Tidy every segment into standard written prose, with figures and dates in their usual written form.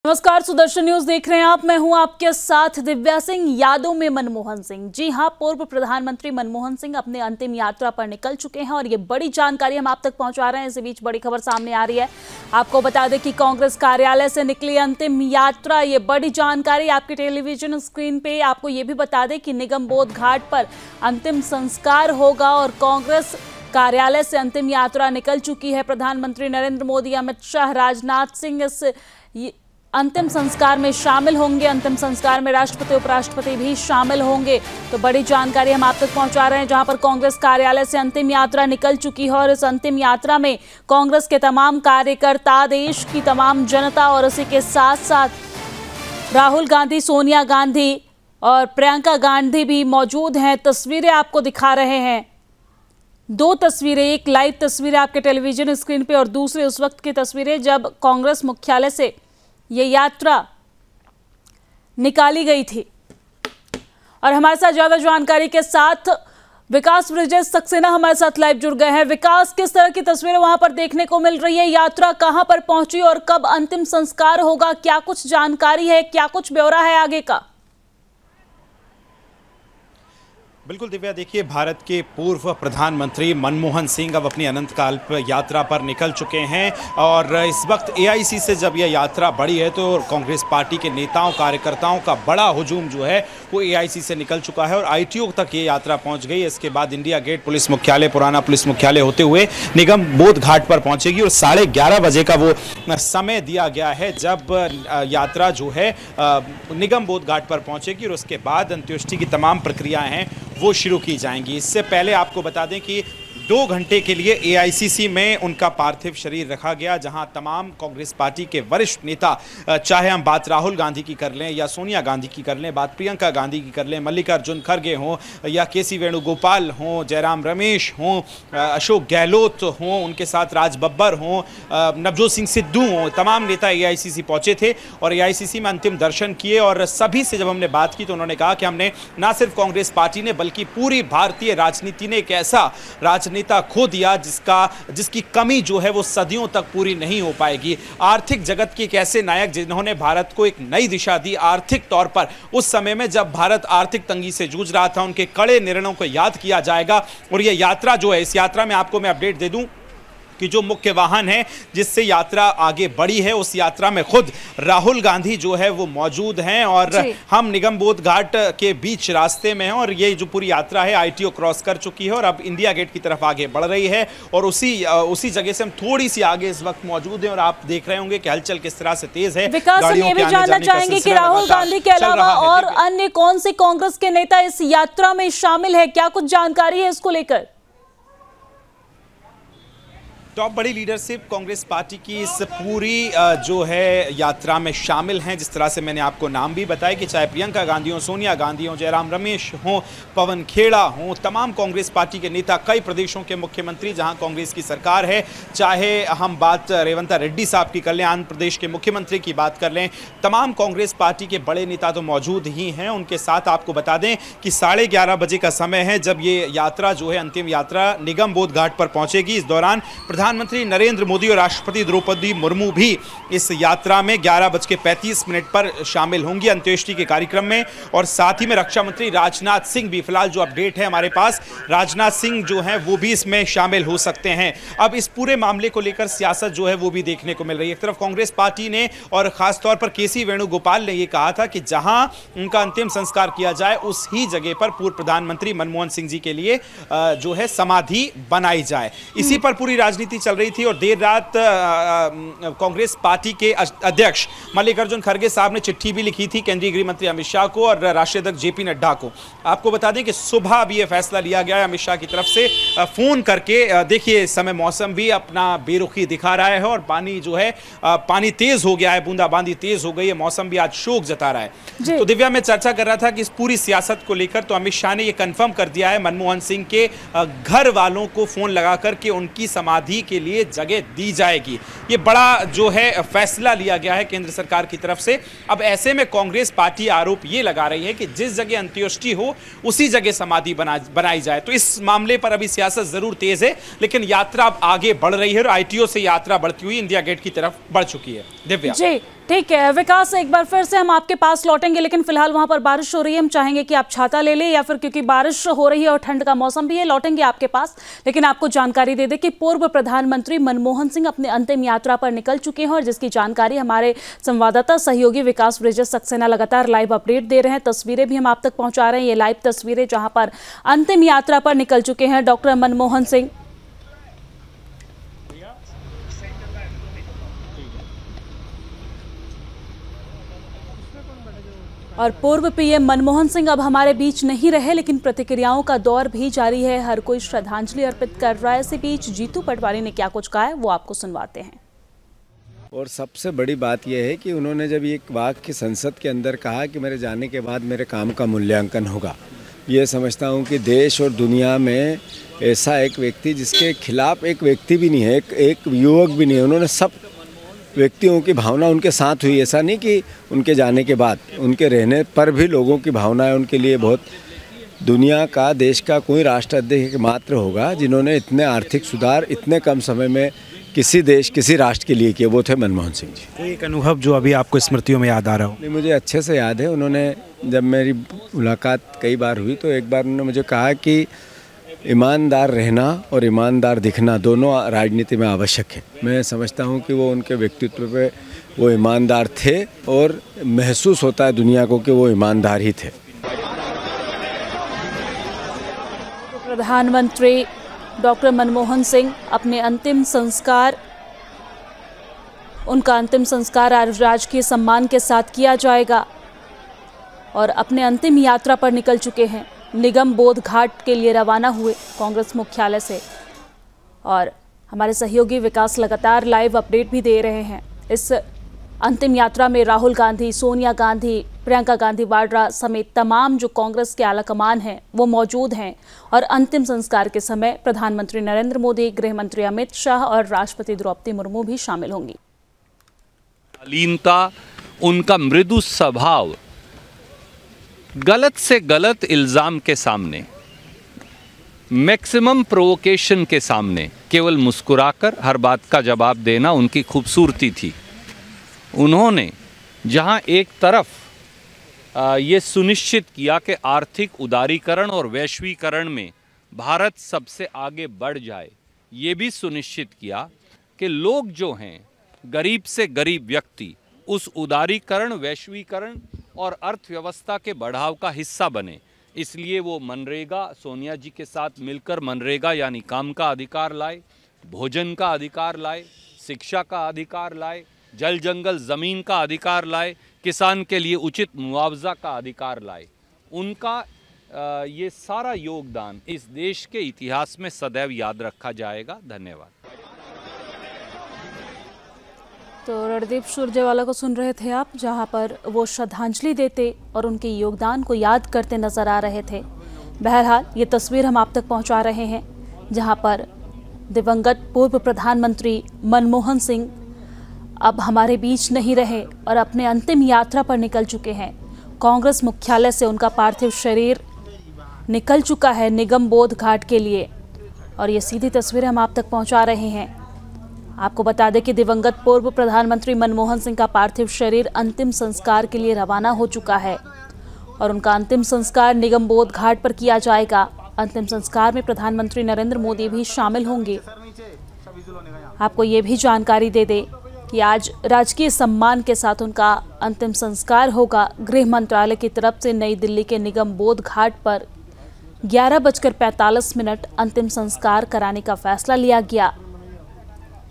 नमस्कार, सुदर्शन न्यूज देख रहे हैं आप। मैं हूं आपके साथ दिव्या सिंह। यादों में मनमोहन सिंह। जी हां, पूर्व प्रधानमंत्री मनमोहन सिंह अपने अंतिम यात्रा पर निकल चुके हैं और ये बड़ी जानकारी हम आप तक पहुंचा रहे हैं। इसी बीच बड़ी खबर सामने आ रही है। आपको बता दें कि कांग्रेस कार्यालय से निकली अंतिम यात्रा, ये बड़ी जानकारी आपके टेलीविजन स्क्रीन पे। आपको ये भी बता दें कि निगम बोध घाट पर अंतिम संस्कार होगा और कांग्रेस कार्यालय से अंतिम यात्रा निकल चुकी है। प्रधानमंत्री नरेंद्र मोदी, अमित शाह, राजनाथ सिंह इस अंतिम संस्कार में शामिल होंगे। अंतिम संस्कार में राष्ट्रपति, उपराष्ट्रपति भी शामिल होंगे। तो बड़ी जानकारी हम आप तक पहुंचा रहे हैं, जहां पर कांग्रेस कार्यालय से अंतिम यात्रा निकल चुकी है और इस अंतिम यात्रा में कांग्रेस के तमाम कार्यकर्ता, देश की तमाम जनता और उसी के साथ साथ राहुल गांधी, सोनिया गांधी और प्रियंका गांधी भी मौजूद हैं। तस्वीरें आपको दिखा रहे हैं, दो तस्वीरें, एक लाइव तस्वीर आपके टेलीविजन स्क्रीन पे और दूसरी उस वक्त की तस्वीरें जब कांग्रेस मुख्यालय से ये यात्रा निकाली गई थी। और हमारे साथ ज्यादा जानकारी के साथ विकास ब्रिजेश सक्सेना हमारे साथ लाइव जुड़ गए हैं। विकास, किस तरह की तस्वीरें वहां पर देखने को मिल रही है? यात्रा कहां पर पहुंची और कब अंतिम संस्कार होगा? क्या कुछ जानकारी है, क्या कुछ ब्यौरा है आगे का? बिल्कुल दिव्या, देखिए, भारत के पूर्व प्रधानमंत्री मनमोहन सिंह अब अपनी अनंतकाल यात्रा पर निकल चुके हैं और इस वक्त एआईसी से जब यह यात्रा बढ़ी है तो कांग्रेस पार्टी के नेताओं, कार्यकर्ताओं का बड़ा हुजूम जो है वो एआईसी से निकल चुका है और आईटीओ तक ये यात्रा पहुंच गई। इसके बाद इंडिया गेट पुलिस मुख्यालय, पुराना पुलिस मुख्यालय होते हुए निगम बोध घाट पर पहुंचेगी और 11:30 बजे का वो समय दिया गया है जब यात्रा जो है निगम बोध घाट पर पहुंचेगी और उसके बाद अंत्येष्टि की तमाम प्रक्रियाएं हैं वो शुरू की जाएंगी। इससे पहले आपको बता दें कि 2 घंटे के लिए एआईसीसी में उनका पार्थिव शरीर रखा गया, जहां तमाम कांग्रेस पार्टी के वरिष्ठ नेता, चाहे हम बात राहुल गांधी की कर लें या सोनिया गांधी की कर लें, बात प्रियंका गांधी की कर लें, मल्लिकार्जुन खड़गे हों या केसी वेणुगोपाल हों, जयराम रमेश हों, अशोक गहलोत हों, उनके साथ राज बब्बर हों, नवजोत सिंह सिद्धू हों, तमाम नेता एआईसीसी पहुंचे थे और एआईसीसी में अंतिम दर्शन किए। और सभी से जब हमने बात की तो उन्होंने कहा कि हमने ना सिर्फ कांग्रेस पार्टी ने बल्कि पूरी भारतीय राजनीति ने एक ऐसा राजनीति खो दिया जिसकी कमी जो है वो सदियों तक पूरी नहीं हो पाएगी। आर्थिक जगत के एक ऐसे नायक जिन्होंने भारत को एक नई दिशा दी आर्थिक तौर पर, उस समय में जब भारत आर्थिक तंगी से जूझ रहा था, उनके कड़े निर्णयों को याद किया जाएगा। और यह यात्रा जो है, इस यात्रा में आपको मैं अपडेट दे दूं कि जो मुख्य वाहन है जिससे यात्रा आगे बढ़ी है, उस यात्रा में खुद राहुल गांधी जो है वो मौजूद हैं और हम निगम बोध घाट के बीच रास्ते में हैं और ये जो पूरी यात्रा है आईटीओ क्रॉस कर चुकी है और अब इंडिया गेट की तरफ आगे बढ़ रही है और उसी जगह से हम थोड़ी सी आगे इस वक्त मौजूद हैं और आप देख रहे होंगे कि हलचल किस तरह से तेज है। विकास, हम ये भी जानना चाहेंगे कि राहुल गांधी के अलावा और अन्य कौन से कांग्रेस के नेता इस यात्रा में शामिल है? क्या कुछ जानकारी है इसको लेकर? टॉप बड़ी लीडरशिप कांग्रेस पार्टी की इस पूरी जो है यात्रा में शामिल हैं। जिस तरह से मैंने आपको नाम भी बताया कि चाहे प्रियंका गांधी हो, सोनिया गांधी हो, जयराम रमेश हो, पवन खेड़ा हो, तमाम कांग्रेस पार्टी के नेता, कई प्रदेशों के मुख्यमंत्री जहां कांग्रेस की सरकार है, चाहे हम बात रेवंत रेड्डी साहब की कर लें, आंध्र प्रदेश के मुख्यमंत्री की बात कर लें, तमाम कांग्रेस पार्टी के बड़े नेता तो मौजूद ही हैं। उनके साथ आपको बता दें कि 11:30 बजे का समय है जब ये यात्रा जो है, अंतिम यात्रा निगम बोध घाट पर पहुंचेगी। इस दौरान प्रधानमंत्री नरेंद्र मोदी और राष्ट्रपति द्रौपदी मुर्मू भी इस यात्रा में 11:35 पर शामिल होंगी अंत्येष्टि के कार्यक्रम में और साथ ही में रक्षा मंत्री राजनाथ सिंह भी, फिलहाल जो अपडेट है हमारे पास, राजनाथ सिंह जो हैं वो भी इसमें शामिल हो सकते हैं। अब इस पूरे मामले को लेकर सियासत जो है वो भी देखने को मिल रही है। एक तरफ कांग्रेस पार्टी ने और खासतौर पर केसी वेणुगोपाल ने ये कहा था कि जहां उनका अंतिम संस्कार किया जाए उस ही जगह पर पूर्व प्रधानमंत्री मनमोहन सिंह जी के लिए जो है समाधि बनाई जाए। इसी पर पूरी राजनीति चल रही थी और देर रात कांग्रेस पार्टी के अध्यक्ष मल्लिकार्जुन खड़गे साहब ने चिट्ठी भी लिखी थी केंद्रीय गृह मंत्री अमित शाह को और राष्ट्रीय अध्यक्ष जेपी नड्डा को। आपको बता दें कि सुबह अभी यह फैसला लिया गया है अमित शाह की तरफ से फोन करके। देखिए, इस समय मौसम भी अपना बेरुखी दिखा रहा है और पानी जो है पानी तेज हो गया है, बूंदाबांदी तेज हो गई है, मौसम भी आज शोक जता रहा है। तो दिव्या, मैं चर्चा कर रहा था कि इस पूरी सियासत को लेकर तो अमित शाह ने यह कंफर्म कर दिया है मनमोहन सिंह के घर वालों को फोन लगा करके उनकी समाधि के लिए जगह दी जाएगी। ये बड़ा जो है फैसला लिया गया है केंद्र सरकार की तरफ से। अब ऐसे में कांग्रेस पार्टी आरोप ये लगा रही है कि जिस जगह अंत्येष्टि हो उसी जगह समाधि बनाई जाए। तो इस मामले पर अभी सियासत जरूर तेज है, लेकिन यात्रा अब आगे बढ़ रही है और आईटीओ से यात्रा बढ़ती हुई इंडिया गेट की तरफ बढ़ चुकी है। दिव्या जी। ठीक है विकास, एक बार फिर से हम आपके पास लौटेंगे, लेकिन फिलहाल वहां पर बारिश हो रही है। हम चाहेंगे कि आप छाता ले लें, या फिर क्योंकि बारिश हो रही है और ठंड का मौसम भी है, लौटेंगे आपके पास। लेकिन आपको जानकारी दे दें कि पूर्व प्रधानमंत्री मनमोहन सिंह अपने अंतिम यात्रा पर निकल चुके हैं, और जिसकी जानकारी हमारे संवाददाता सहयोगी विकास ब्रिजेश सक्सेना लगातार लाइव अपडेट दे रहे हैं। तस्वीरें भी हम आप तक पहुंचा रहे हैं, ये लाइव तस्वीरें जहां पर अंतिम यात्रा पर निकल चुके हैं डॉक्टर मनमोहन सिंह। और पूर्व पीएम मनमोहन सिंह अब हमारे बीच नहीं रहे, लेकिन प्रतिक्रियाओं का दौर भी जारी है। हर कोई श्रद्धांजलि अर्पित कर रहा है। इसी बीच जीतू पटवारी ने क्या कुछ कहा है वो आपको सुनवाते हैं। और सबसे बड़ी बात यह है कि उन्होंने जब एक वाक्य संसद के अंदर कहा कि मेरे जाने के बाद मेरे काम का मूल्यांकन होगा, ये समझता हूँ कि देश और दुनिया में ऐसा एक व्यक्ति जिसके खिलाफ एक व्यक्ति भी नहीं है, एक युवक भी नहीं है। उन्होंने सब व्यक्तियों की भावना उनके साथ हुई। ऐसा नहीं कि उनके जाने के बाद, उनके रहने पर भी लोगों की भावनाएं उनके लिए बहुत, दुनिया का देश का कोई राष्ट्र अध्यक्ष मात्र होगा जिन्होंने इतने आर्थिक सुधार इतने कम समय में किसी देश किसी राष्ट्र के लिए किए, वो थे मनमोहन सिंह जी। तो एक अनुभव जो अभी आपको स्मृतियों में याद आ रहा हो? नहीं, मुझे अच्छे से याद है। उन्होंने जब मेरी मुलाकात कई बार हुई तो एक बार उन्होंने मुझे कहा कि ईमानदार रहना और ईमानदार दिखना दोनों राजनीति में आवश्यक है। मैं समझता हूं कि वो उनके व्यक्तित्व पे वो ईमानदार थे, और महसूस होता है दुनिया को कि वो ईमानदार ही थे। प्रधानमंत्री डॉक्टर मनमोहन सिंह अपने अंतिम संस्कार, उनका अंतिम संस्कार आज राजकीय सम्मान के साथ किया जाएगा, और अपने अंतिम यात्रा पर निकल चुके हैं। निगम बोध घाट के लिए रवाना हुए कांग्रेस मुख्यालय से, और हमारे सहयोगी विकास लगातार लाइव अपडेट भी दे रहे हैं। इस अंतिम यात्रा में राहुल गांधी, सोनिया गांधी, प्रियंका गांधी वाड्रा समेत तमाम जो कांग्रेस के आलाकमान हैं वो मौजूद हैं, और अंतिम संस्कार के समय प्रधानमंत्री नरेंद्र मोदी, गृह मंत्री अमित शाह और राष्ट्रपति द्रौपदी मुर्मू भी शामिल होंगी। शालीनता, उनका मृदु स्वभाव, गलत से गलत इल्ज़ाम के सामने, मैक्सिमम प्रोवोकेशन के सामने केवल मुस्कुराकर हर बात का जवाब देना उनकी खूबसूरती थी। उन्होंने जहां एक तरफ ये सुनिश्चित किया कि आर्थिक उदारीकरण और वैश्वीकरण में भारत सबसे आगे बढ़ जाए, ये भी सुनिश्चित किया कि लोग जो हैं, गरीब से गरीब व्यक्ति, उस उदारीकरण, वैश्वीकरण और अर्थव्यवस्था के बढ़ाव का हिस्सा बने। इसलिए वो मनरेगा, सोनिया जी के साथ मिलकर मनरेगा यानी काम का अधिकार लाए, भोजन का अधिकार लाए, शिक्षा का अधिकार लाए, जल जंगल ज़मीन का अधिकार लाए, किसान के लिए उचित मुआवजा का अधिकार लाए। उनका ये सारा योगदान इस देश के इतिहास में सदैव याद रखा जाएगा। धन्यवाद। तो रणदीप सुरजेवाला को सुन रहे थे आप, जहां पर वो श्रद्धांजलि देते और उनके योगदान को याद करते नजर आ रहे थे। बहरहाल ये तस्वीर हम आप तक पहुंचा रहे हैं, जहां पर दिवंगत पूर्व प्रधानमंत्री मनमोहन सिंह अब हमारे बीच नहीं रहे और अपने अंतिम यात्रा पर निकल चुके हैं। कांग्रेस मुख्यालय से उनका पार्थिव शरीर निकल चुका है निगम बोध घाट के लिए, और ये सीधी तस्वीरें हम आप तक पहुंचा रहे हैं। आपको बता दें कि दिवंगत पूर्व प्रधानमंत्री मनमोहन सिंह का पार्थिव शरीर अंतिम संस्कार के लिए रवाना हो चुका है, और उनका अंतिम संस्कार निगम बोध घाट पर किया जाएगा। अंतिम संस्कार में प्रधानमंत्री नरेंद्र मोदी भी शामिल होंगे। आपको ये भी जानकारी दे दें कि आज राजकीय सम्मान के साथ उनका अंतिम संस्कार होगा। गृह मंत्रालय की तरफ से नई दिल्ली के निगम बोध घाट पर 11:45 अंतिम संस्कार कराने का फैसला लिया गया।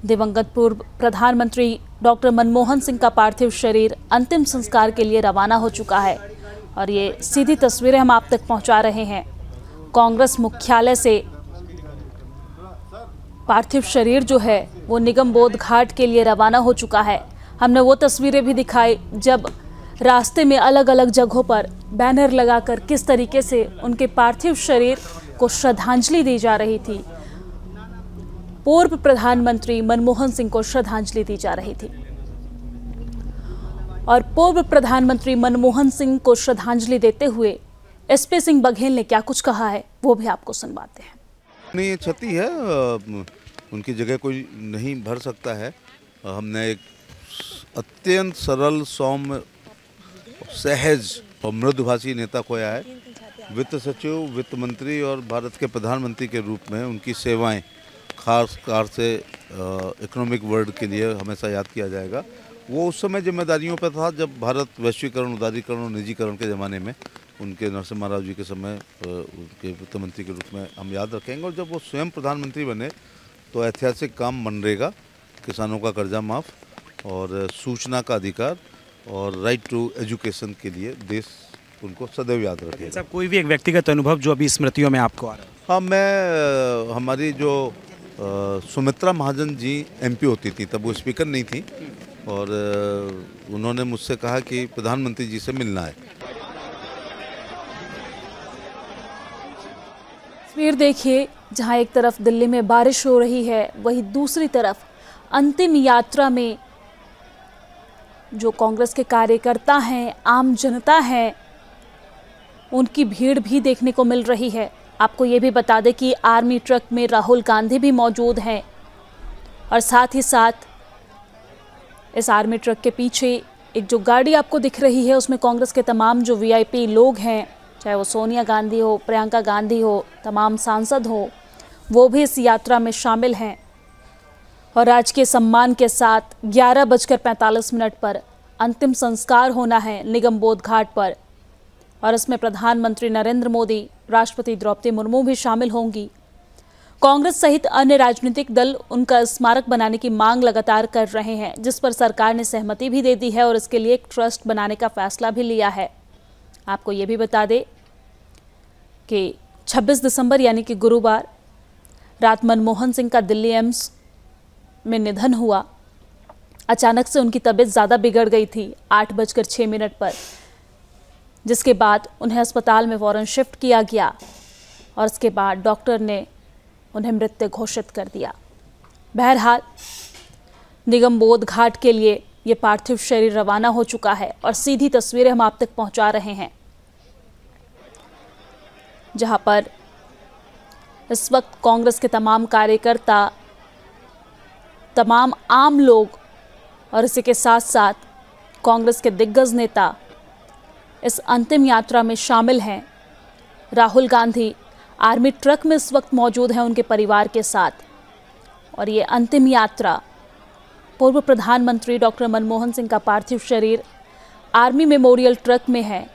दिवंगत पूर्व प्रधानमंत्री डॉक्टर मनमोहन सिंह का पार्थिव शरीर अंतिम संस्कार के लिए रवाना हो चुका है, और ये सीधी तस्वीरें हम आप तक पहुंचा रहे हैं। कांग्रेस मुख्यालय से पार्थिव शरीर जो है वो निगम बोध घाट के लिए रवाना हो चुका है। हमने वो तस्वीरें भी दिखाई जब रास्ते में अलग अलग जगहों पर बैनर लगाकर किस तरीके से उनके पार्थिव शरीर को श्रद्धांजलि दी जा रही थी। पूर्व प्रधानमंत्री मनमोहन सिंह को श्रद्धांजलि दी जा रही थी, और पूर्व प्रधानमंत्री मनमोहन सिंह को श्रद्धांजलि देते हुए एसपी सिंह बघेल ने क्या कुछ कहा है वो भी आपको सुनवाते हैं। नहीं, ये क्षति है, उनकी जगह कोई नहीं भर सकता है। हमने एक अत्यंत सरल, सौम्य, सहज और मृदुभाषी नेता खोया है। वित्त सचिव, वित्त मंत्री और भारत के प्रधानमंत्री के रूप में उनकी सेवाएं खासकर से इकोनॉमिक वर्ल्ड के लिए हमेशा याद किया जाएगा। वो उस समय जिम्मेदारियों पर था जब भारत वैश्वीकरण, उदारीकरण और निजीकरण के ज़माने में उनके नरसिम्हा राव जी के समय उनके वित्त मंत्री के रूप में हम याद रखेंगे। और जब वो स्वयं प्रधानमंत्री बने तो ऐतिहासिक काम मनरेगा, किसानों का कर्जा माफ़ और सूचना का अधिकार और राइट टू एजुकेशन के लिए देश उनको सदैव याद रखेगा। साहब, कोई भी एक व्यक्तिगत अनुभव जो अभी स्मृतियों में आपको आ रहा है? हाँ, मैं हमारी जो सुमित्रा महाजन जी एमपी होती थी, तब वो स्पीकर नहीं थी, और उन्होंने मुझसे कहा कि प्रधानमंत्री जी से मिलना है। तस्वीर देखिए, जहां एक तरफ दिल्ली में बारिश हो रही है, वहीं दूसरी तरफ अंतिम यात्रा में जो कांग्रेस के कार्यकर्ता हैं, आम जनता है, उनकी भीड़ भी देखने को मिल रही है। आपको ये भी बता दें कि आर्मी ट्रक में राहुल गांधी भी मौजूद हैं और साथ ही साथ इस आर्मी ट्रक के पीछे एक जो गाड़ी आपको दिख रही है उसमें कांग्रेस के तमाम जो वीआईपी लोग हैं, चाहे वो सोनिया गांधी हो, प्रियंका गांधी हो, तमाम सांसद हो, वो भी इस यात्रा में शामिल हैं। और राजकीय सम्मान के साथ 11:45 पर अंतिम संस्कार होना है निगम बोध घाट पर, और इसमें प्रधानमंत्री नरेंद्र मोदी, राष्ट्रपति द्रौपदी मुर्मू भी शामिल होंगी। कांग्रेस सहित अन्य राजनीतिक दल उनका स्मारक बनाने की मांग लगातार कर रहे हैं, जिस पर सरकार ने सहमति भी दे दी है और इसके लिए एक ट्रस्ट बनाने का फैसला भी लिया है। आपको ये भी बता दें कि 26 दिसंबर यानी कि गुरुवार रात मनमोहन सिंह का दिल्ली एम्स में निधन हुआ। अचानक से उनकी तबीयत ज़्यादा बिगड़ गई थी 8:06 पर, जिसके बाद उन्हें अस्पताल में फौरन शिफ्ट किया गया और इसके बाद डॉक्टर ने उन्हें मृत घोषित कर दिया। बहरहाल निगम बोध घाट के लिए ये पार्थिव शरीर रवाना हो चुका है और सीधी तस्वीरें हम आप तक पहुंचा रहे हैं, जहां पर इस वक्त कांग्रेस के तमाम कार्यकर्ता, तमाम आम लोग और इसी के साथ साथ कांग्रेस के दिग्गज नेता इस अंतिम यात्रा में शामिल हैं। राहुल गांधी आर्मी ट्रक में इस वक्त मौजूद हैं उनके परिवार के साथ, और ये अंतिम यात्रा पूर्व प्रधानमंत्री डॉक्टर मनमोहन सिंह का पार्थिव शरीर आर्मी मेमोरियल ट्रक में है।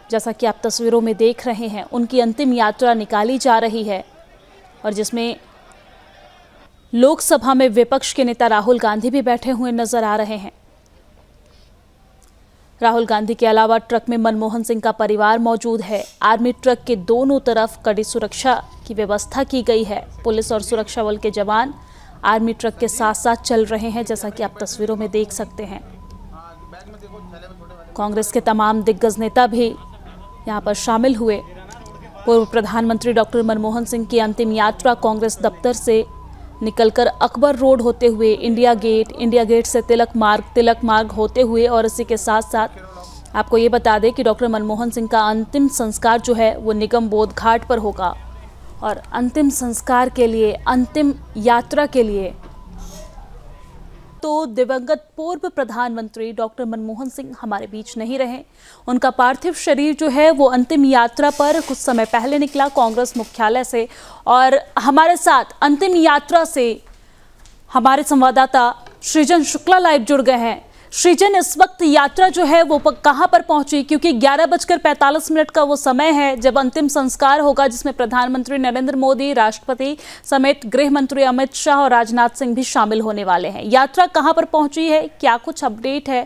जैसा कि आप तस्वीरों में देख रहे हैं, उनकी अंतिम यात्रा निकाली जा रही है और जिसमें लोकसभा में विपक्ष के नेता राहुल गांधी भी बैठे हुए नजर आ रहे हैं। राहुल गांधी के अलावा ट्रक में मनमोहन सिंह का परिवार मौजूद है। आर्मी ट्रक के दोनों तरफ कड़ी सुरक्षा की व्यवस्था की गई है। पुलिस और सुरक्षा बल के जवान आर्मी ट्रक के साथ साथ चल रहे हैं, जैसा कि आप तस्वीरों में देख सकते हैं। कांग्रेस के तमाम दिग्गज नेता भी यहां पर शामिल हुए। पूर्व प्रधानमंत्री डॉक्टर मनमोहन सिंह की अंतिम यात्रा कांग्रेस दफ्तर से निकलकर अकबर रोड होते हुए इंडिया गेट से तिलक मार्ग होते हुए, और इसी के साथ साथ आपको ये बता दें कि डॉक्टर मनमोहन सिंह का अंतिम संस्कार जो है वो निगम बोध घाट पर होगा। और अंतिम संस्कार के लिए, अंतिम यात्रा के लिए तो दिवंगत पूर्व प्रधानमंत्री डॉक्टर मनमोहन सिंह हमारे बीच नहीं रहे। उनका पार्थिव शरीर जो है वो अंतिम यात्रा पर कुछ समय पहले निकला कांग्रेस मुख्यालय से, और हमारे साथ अंतिम यात्रा से हमारे संवाददाता सृजन शुक्ला लाइव जुड़ गए हैं। सृजन, इस वक्त यात्रा जो है वो कहां पर पहुंची? क्योंकि 11:45 का वो समय है जब अंतिम संस्कार होगा, जिसमें प्रधानमंत्री नरेंद्र मोदी, राष्ट्रपति समेत गृह मंत्री अमित शाह और राजनाथ सिंह भी शामिल होने वाले हैं। यात्रा कहां पर पहुंची है, क्या कुछ अपडेट है?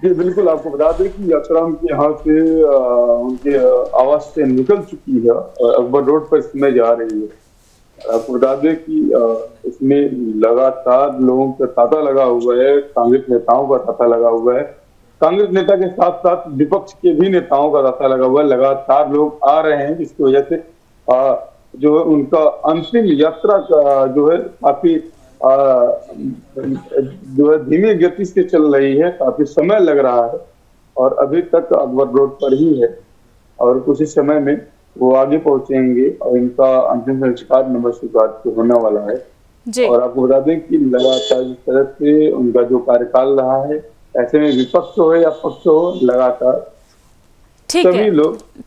जी बिल्कुल, आपको बता दें कि यात्रा उनके यहाँ से उनके आवास से निकल चुकी है, अकबर रोड पर इसमें जा रही है। आपको बता दें कि इसमें लगातार लोगों का तांता लगा हुआ है, कांग्रेस नेताओं का तांता लगा हुआ है। कांग्रेस नेता के साथ साथ विपक्ष के भी नेताओं का तांता लगा हुआ है। लगातार लोग आ रहे हैं, जिसकी वजह से जो है उनका अंतिम यात्रा का जो है काफी जो है धीमी गति से चल रही है, काफी समय लग रहा है और अभी तक अकबर रोड पर ही है और कुछ ही समय में वो आगे पहुंचेंगे और इनका अंतिम संस्कार नंबर 7 को होने वाला है। और आपको बता दें कि लगातार जिस तरह से उनका जो कार्यकाल रहा है, ऐसे में विपक्ष हो या पक्ष हो, लगातार ठीक है,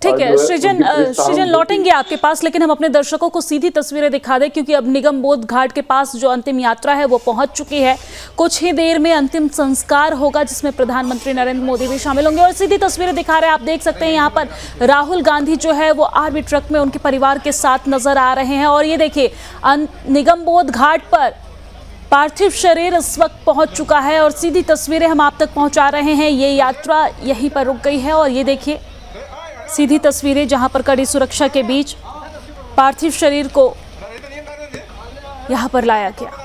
ठीक है। सृजन लौटेंगे आपके पास, लेकिन हम अपने दर्शकों को सीधी तस्वीरें दिखा दें, क्योंकि अब निगम बोध घाट के पास जो अंतिम यात्रा है वो पहुंच चुकी है। कुछ ही देर में अंतिम संस्कार होगा, जिसमें प्रधानमंत्री नरेंद्र मोदी भी शामिल होंगे। और सीधी तस्वीरें दिखा रहे हैं, आप देख सकते हैं यहाँ पर राहुल गांधी जो है वो आर्मी ट्रक में उनके परिवार के साथ नजर आ रहे हैं। और ये देखिए, निगम बोध घाट पर पार्थिव शरीर इस वक्त पहुंच चुका है और सीधी तस्वीरें हम आप तक पहुंचा रहे हैं। ये यात्रा यहीं पर रुक गई है और ये देखिए सीधी तस्वीरें जहां पर कड़ी सुरक्षा के बीच पार्थिव शरीर को यहां पर लाया गया।